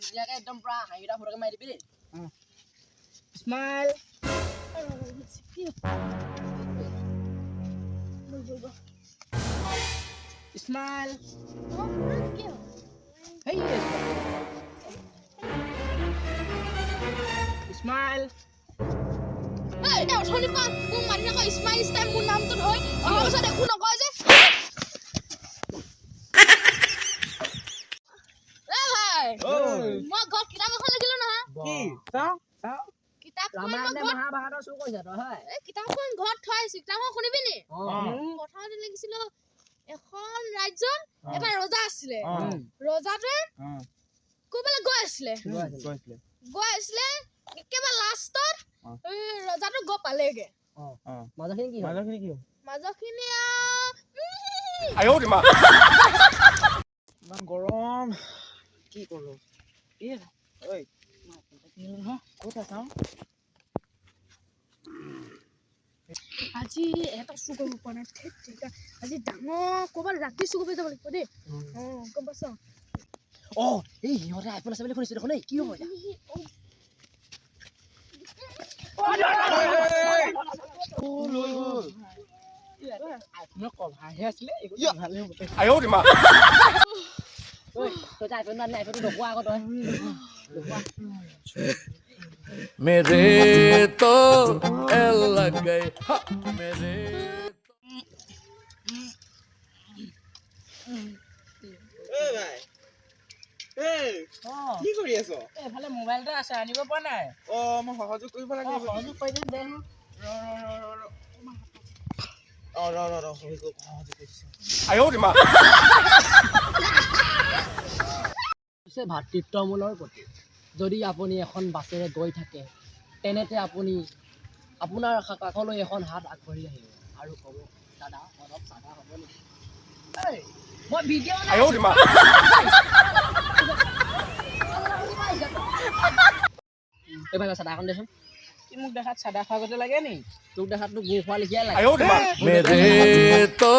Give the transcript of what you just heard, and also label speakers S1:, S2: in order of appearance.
S1: ধুনীয়াকে একদম পুৰা হাঁহিটা ফটোকে মাৰি দিবি দেই
S2: স্মাইল স্মাইল হেই স্মাইল
S3: এটা অথনি পা মোক মাৰি নকয় স্মাইল স্টাইল মোৰ নামটো ধৰি অহাৰ পিছত একো নকয় যে ভাই মই ঘৰত কিতাপ এখন লিখিলো নহয়
S2: কি চাও চাও
S3: কিতাপখন
S1: ৰামায়ণ নে
S3: মই ঘৰত
S1: মহাভাৰত চুৰ কৰিছ তই হয়
S3: কিতাপখন ঘৰত থৈ আহিছো কিতাপখন শুনিবি নি প্ৰথমতে লিখিছিলো এখন ৰাজ্যত এটা ৰজা আছিলে ৰজাটোৱে ক'ৰবালৈ গৈ আছিলে একেবাৰে লাষ্টত ৰজাটো গৈ পালেগে
S1: মাজৰখিনি কি হয়
S3: মাজৰখিনি
S2: ইমান গৰম কি কৰো ঐ ক'ত আছা
S3: আজি এটা চুৰ কৰিব পৰা নাই ঠিক আজি ডাঙৰ ক'ৰবাত ৰাতি চুৰ কৰিব যাব লাগিব দেই গম পাইছ
S1: এই সিহঁতে আইফোন আছে বুলি শুনিছো দেখোন দেই কি হ'ব
S2: আইফোনৰ কভাৰহে আছিলে ভালে হ'ব
S1: তই আইফোন আনিলে আইফোনটো দেখুৱা আকৌ তই
S4: मेरे तो एल लग गए मेरे
S2: কি কৰি আছ
S1: এইফালে মোবাইল এটা আছে আনিব পৰা নাই
S2: মই সহযোগ কৰিব লাগে
S1: সহযোগ কৰি দিম দে ভাতৃত্বমূলৰ প্ৰতি যদি আপুনি এখন বাছেৰে গৈ থাকে তেনেতে আপুনি আপোনাৰ কাষলৈ এখন হাত আগবাঢ়ি আহিব আৰু ক'ব দাদা অলপ চাদা হ'ব নেকি মই ভিডিঅ' এইবাৰ চাদা এখন দেচোন
S2: কি মোক দেখাত চাদা খোৱা গতে লাগে নি
S1: তোক দেখাত তোক গু খোৱা লিখিয়াই লাগে
S4: मेरे तो